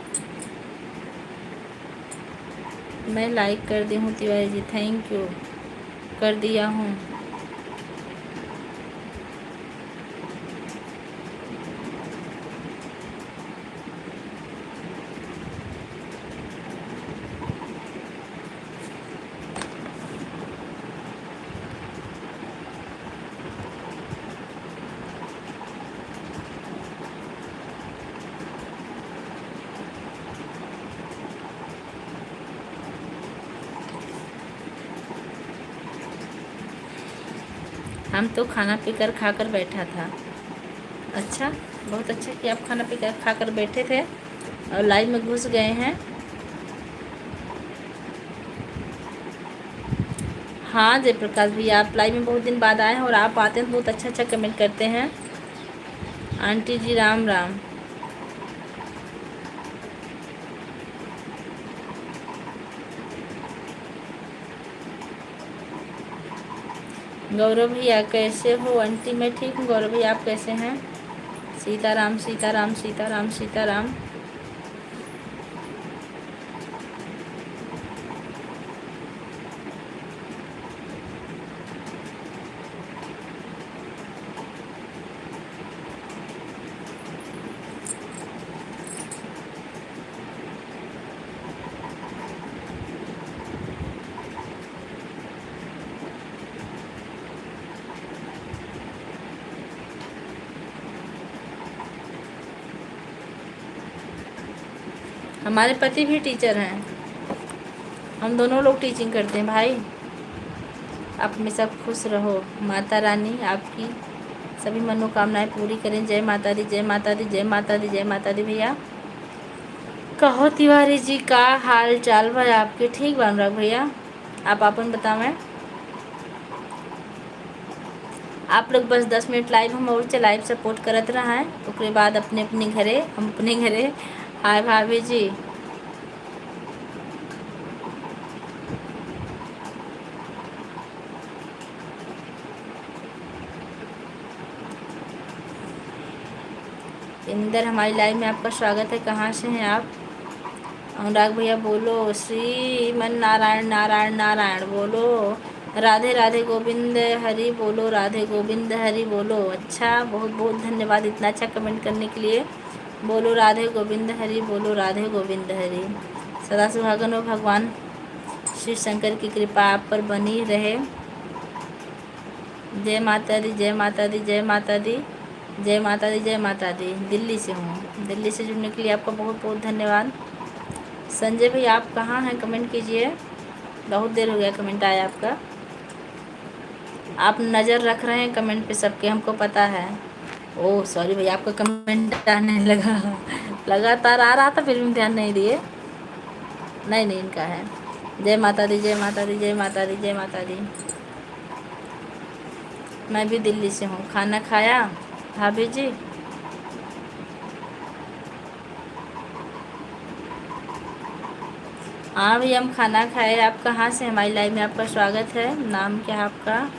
मैं लाइक कर दी हूँ तिवारी जी, थैंक यू, कर दिया हूँ। हम तो खाना पीकर खाकर बैठा था। अच्छा, बहुत अच्छा कि आप खाना पीकर खाकर बैठे थे और लाइव में घुस गए हैं। हाँ जयप्रकाश भैया, आप लाइव में बहुत दिन बाद आए हैं और आप आते हैं तो बहुत अच्छा अच्छा कमेंट करते हैं। आंटी जी राम राम। गौरव भैया कैसे हो? आंटी मैं ठीक हूँ। गौरव भैया आप कैसे हैं? सीताराम सीताराम सीताराम सीताराम। हमारे पति भी टीचर हैं, हम दोनों लोग टीचिंग करते हैं भाई। आप हमेशा खुश रहो, माता रानी आपकी सभी मनोकामनाएं पूरी करें। जय माता दी, जय माता दी, जय माता दी, जय माता दी। भैया कहो तिवारी जी का हाल चाल भाई आपके? ठीक बन रहा भैया, आप अपन बतावें। आप लोग बस 10 मिनट लाइव हम और से लाइव सपोर्ट करत रहा है, उसके बाद अपने अपने घरे हम अपने घरे। हाय भाभी जी। इंदर हमारी लाइव में आपका स्वागत है। कहाँ से हैं आप? अनुराग भैया बोलो श्रीमन नारायण नारायण नारायण बोलो। राधे राधे गोविंद हरि बोलो, राधे गोविंद हरि बोलो। अच्छा, बहुत बहुत धन्यवाद इतना अच्छा कमेंट करने के लिए। बोलो राधे गोविंद हरि, बोलो राधे गोविंद हरि। सदा सुहागन हो, भगवान शिव शंकर की कृपा आप पर बनी रहे। जय माता दी, जय माता दी, जय माता दी, जय माता दी, जय माता दी। दिल्ली से हूँ, दिल्ली से जुड़ने के लिए आपका बहुत बहुत धन्यवाद। संजय भाई आप कहाँ हैं? कमेंट कीजिए, बहुत देर हो गया कमेंट आया आपका। आप नज़र रख रहे हैं कमेंट पे सबके, हमको पता है। ओह सॉरी भैया, आपका कमेंट आने लगा, लगातार आ रहा था फिर भी ध्यान नहीं दिए। नहीं नहीं, इनका है। जय माता दी, जय माता दी, जय माता दी, जय माता दी। मैं भी दिल्ली से हूँ। खाना खाया भाभी जी? हाँ भैया हम खाना खाए। आप कहाँ से? हमारी लाइव में आपका स्वागत है। नाम क्या है आपका?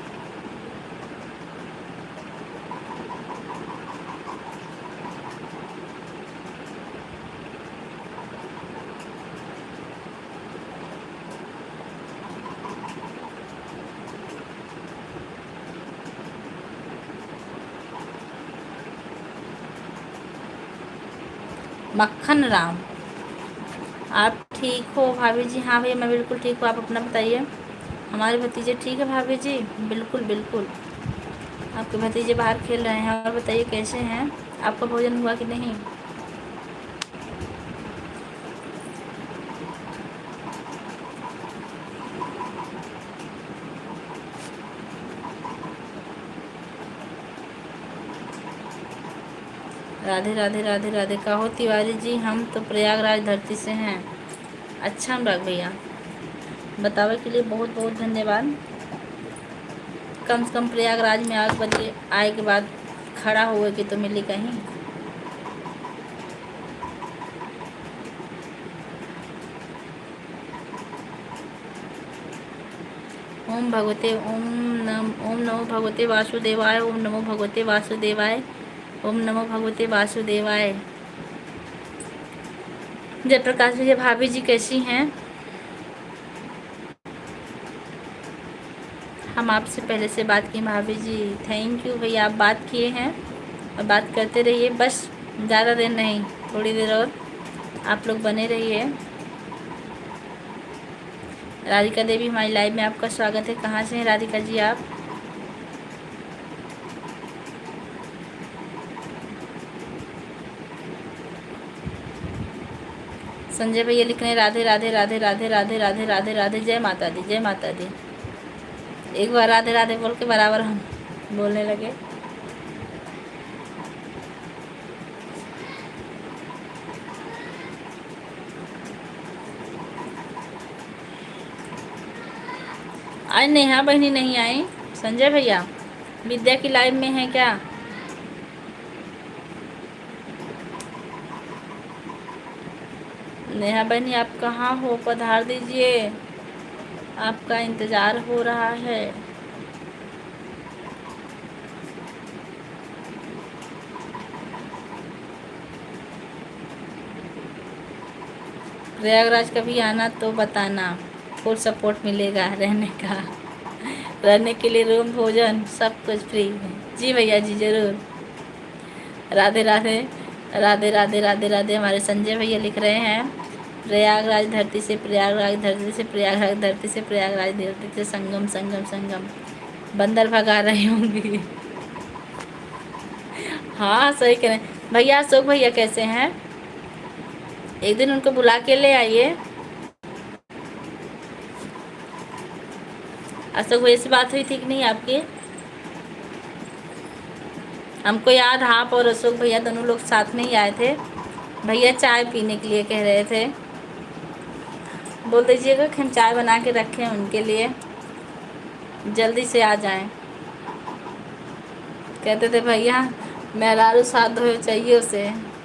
मक्खन राम। आप ठीक हो भाभी जी? हाँ भैया मैं बिल्कुल ठीक हूँ, आप अपना बताइए। हमारे भतीजे ठीक है भाभी जी? बिल्कुल बिल्कुल। आपके भतीजे बाहर खेल रहे हैं। और बताइए कैसे हैं? आपका भोजन हुआ कि नहीं? राधे राधे राधे राधे। कहो तिवारी जी, हम तो प्रयागराज धरती से हैं। अच्छा अनुराग भैया, बतावे के लिए बहुत बहुत धन्यवाद। कम से कम प्रयागराज में 8 बजे आए के बाद खड़ा हुए कि तो मिली कहीं। ओम नमो भगवते वासुदेवाय, ओम नमो भगवते वासुदेवाय, ओम नमो भगवते वासुदेवाय। जयप्रकाश भैया, भाभी जी कैसी हैं? हम आपसे पहले से बात की भाभी जी। थैंक यू भैया, आप बात किए हैं और बात करते रहिए, बस ज़्यादा देर नहीं, थोड़ी देर और आप लोग बने रहिए। राधिका देवी, हमारी लाइव में आपका स्वागत है। कहाँ से हैं राधिका जी आप? संजय भैया लिख रहे हैं राधे राधे राधे राधे राधे राधे राधे राधे, जय माता दी, जय माता दी। एक बार राधे राधे बोल के बराबर हम बोलने लगे। आज नेहा बहनी नहीं आई। संजय भैया विद्या की लाइव में है क्या? नेहा बहनी आप कहाँ हो? पधार दीजिए, आपका इंतज़ार हो रहा है। प्रयागराज कभी आना तो बताना, फुल सपोर्ट मिलेगा रहने का, रहने के लिए रूम, भोजन सब कुछ फ्री है। जी भैया जी ज़रूर। राधे राधे राधे राधे राधे राधे। हमारे संजय भैया लिख रहे हैं प्रयागराज धरती से, प्रयागराज धरती से, प्रयागराज धरती से, प्रयागराज धरती से, संगम संगम संगम, बंदर भगा रही होंगी। हाँ सही कह रहे हैं भैया। अशोक भैया कैसे हैं? एक दिन उनको बुला के ले आइए। अशोक भैया से बात हुई थी कि नहीं आपकी? हमको याद, आप और अशोक भैया दोनों लोग साथ में ही आए थे। भैया चाय पीने के लिए कह रहे थे, बोल दीजिएगा कि हम चाय बना के रखें उनके लिए, जल्दी से आ जाएं। कहते थे भैया मेहरारू साथ हो चाहिए उसे।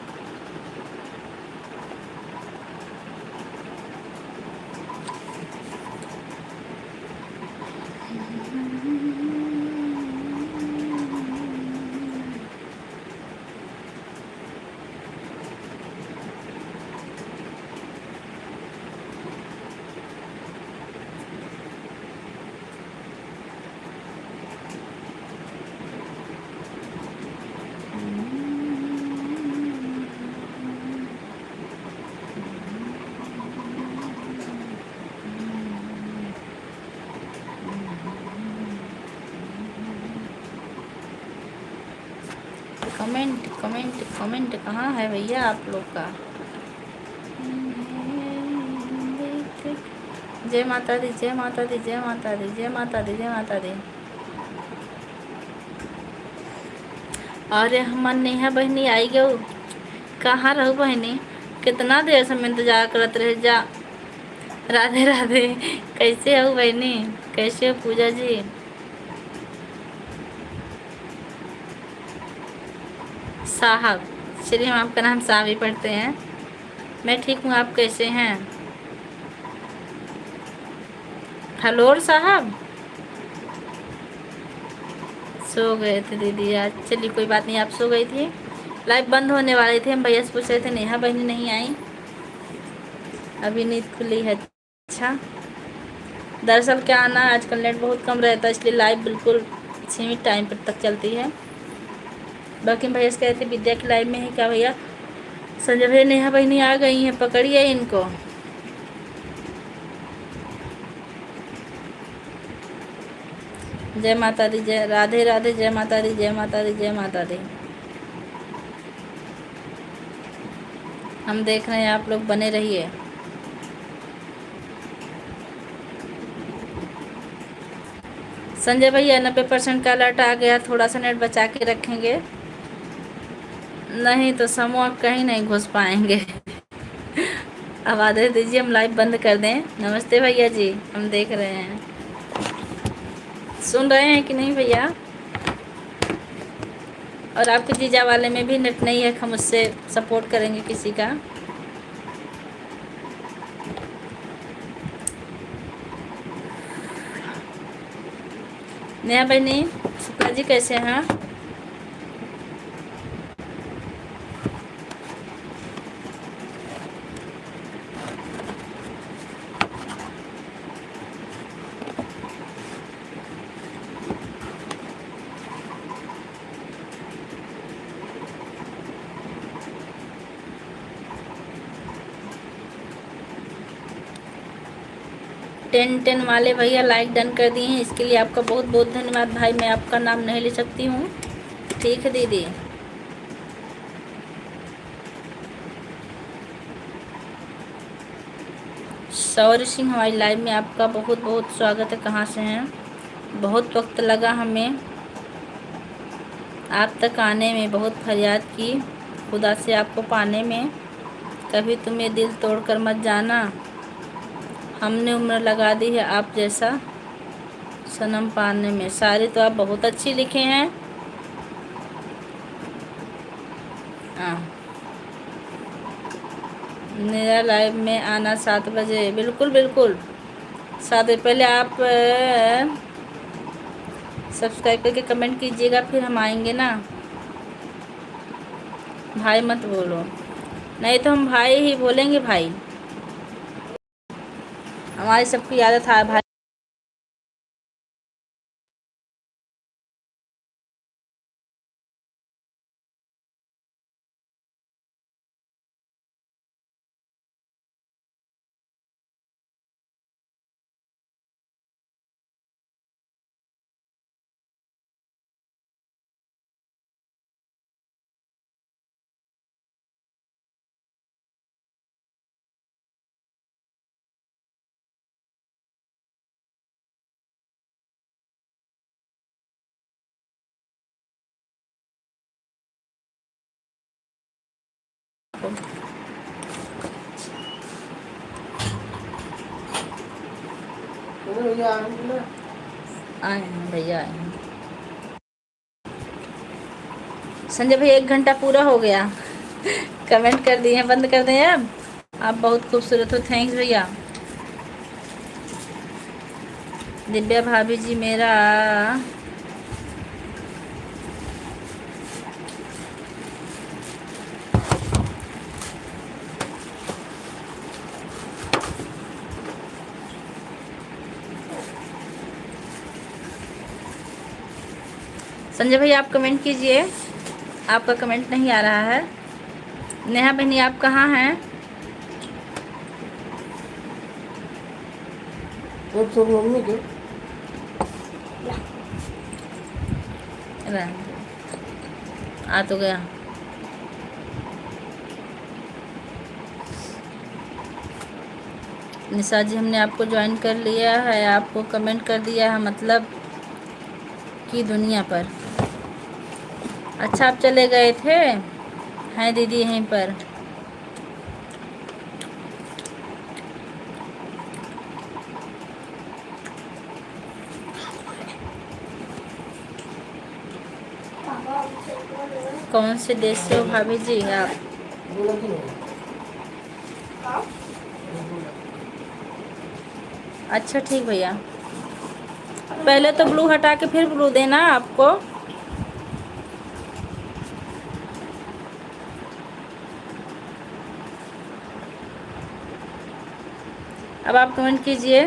कमेंट कमेंट कमेंट कहाँ है भैया आप लोग का? जय माता दी, जय माता दी, जय माता दी, जय माता दी, जय माता दी। अरे हमर नेहा बहनी आई गो। कहाँ रहू बहनी? कितना देर से मैं इंतजार करत रहे जा। राधे राधे, कैसे हो बहनी? कैसे हो पूजा जी? साहब, चलिए हम आपका नाम साहब ही पढ़ते हैं। मैं ठीक हूँ, आप कैसे हैं? हलोर साहब सो गए थे दीदी आज। चलिए कोई बात नहीं, आप सो गई थी, लाइव बंद होने वाले थे। हम भैया से पूछ रहे थे नेहा बहनी नहीं आई, अभी नींद खुली है। अच्छा, दरअसल क्या आना, आजकल नेट बहुत कम रहता है, इसलिए लाइव बिल्कुल सीमित टाइम पर तक चलती है। बाकी भैया से कहते विद्या की लाइव में है क्या भैया? संजय भैया नेहा बहनी आ गई हैं, पकड़िए इनको। जय माता दी, जय राधे राधे, जय माता दी, जय माता दी, जय माता दी। हम देख रहे हैं, आप लोग बने रहिए। संजय भैया 90% का अलर्ट आ गया, थोड़ा सा नेट बचा के रखेंगे, नहीं तो समूह कहीं नहीं घुस पाएंगे। अब आदेश दीजिए हम लाइव बंद कर दें। नमस्ते भैया जी, हम देख रहे हैं, सुन रहे हैं कि नहीं भैया? और आपके जीजा वाले में भी नेट नहीं है, हम उससे सपोर्ट करेंगे किसी का। नेहा बहनी शुक्ला जी कैसे हैं? टेन वाले भैया लाइक डन कर दिए हैं, इसके लिए आपका बहुत बहुत धन्यवाद भाई। मैं आपका नाम नहीं ले सकती हूँ, ठीक है दीदी। सौर सिंह हमारी लाइव में आपका बहुत बहुत स्वागत है। कहाँ से हैं? बहुत वक्त लगा हमें आप तक आने में, बहुत फरियाद की खुदा से आपको पाने में। कभी तुम्हें दिल तोड़कर मत जाना, हमने उम्र लगा दी है आप जैसा सनम पाने में। सारे तो आप बहुत अच्छी लिखे हैं। मेरा लाइव में आना 7 बजे, बिल्कुल बिल्कुल 7 बजे। पहले आप सब्सक्राइब करके कमेंट कीजिएगा, फिर हम आएंगे ना। भाई मत बोलो, नहीं तो हम भाई ही बोलेंगे। भाई हमारी सबकी आदत है भाई। आए हैं भैया, आए हैं। संजय भैया 1 घंटा पूरा हो गया। कमेंट कर दिए हैं, बंद कर दें अब? आप बहुत खूबसूरत हो, थैंक्स भैया। दिव्या भाभी जी मेरा संजय भैया आप कमेंट कीजिए, आपका कमेंट नहीं आ रहा है। नेहा बहनी आप कहाँ हैं? आ तो गया। निशा जी हमने आपको ज्वाइन कर लिया है, आपको कमेंट कर दिया है, मतलब कि दुनिया पर। अच्छा आप चले गए थे? हैं दीदी यहीं पर। कौन से देश से हो भाभी जी आप? अच्छा ठीक भैया, पहले तो ब्लू हटा के फिर ब्लू देना आपको। अब आप कमेंट कीजिए,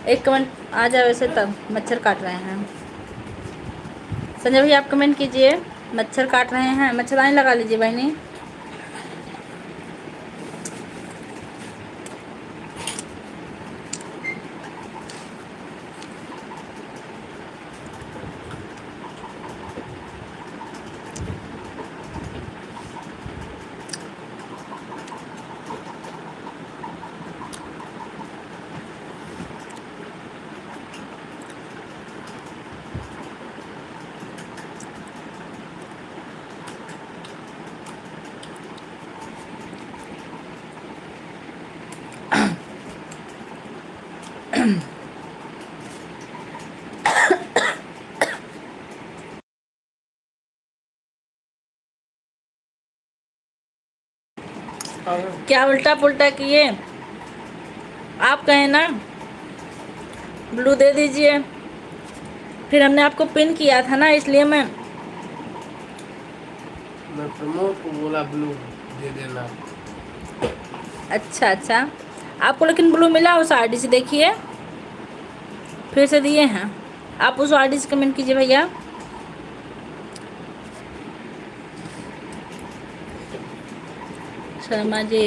एक कमेंट आ जाए वैसे तब। मच्छर काट रहे हैं संजय भैया, आप कमेंट कीजिए। मच्छर काट रहे हैं, मच्छरदानी लगा लीजिए बहनी। क्या उल्टा पुल्टा किए? आप कहें ना, ब्लू दे दीजिए। फिर हमने आपको पिन किया था ना, इसलिए मैं प्रमोद को बोला ब्लू दे देना। अच्छा अच्छा, आपको लेकिन ब्लू मिला उस आरडी से, देखिए फिर से दिए हैं। आप उस आरडी से कमेंट कीजिए भैया। शर्मा जी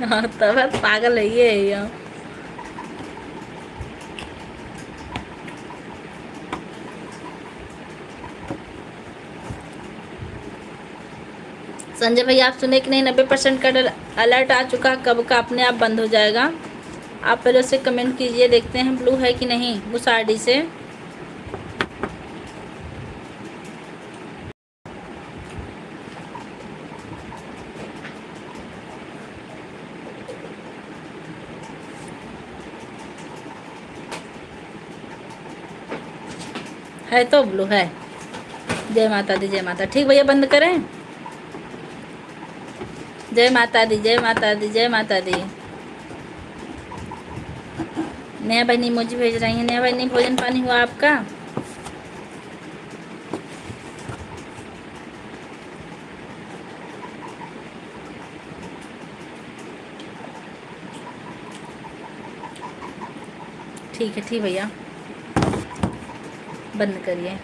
हाँ तब पागल है ये। संजय भैया आप सुने कि नहीं? 90% का अलर्ट आ चुका है, कब का अपने आप बंद हो जाएगा। आप पहले उससे कमेंट कीजिए, देखते हैं ब्लू है कि नहीं उस आरडी से। है तो ब्लू है। जय माता दी, जय माता। ठीक भैया बंद करें। जय माता दी, जय माता दी, जय माता दी। नया भाई इमोजी भेज रही है। नया भाई नहीं, भोजन पानी हुआ आपका? ठीक है, ठीक भैया बंद करिए।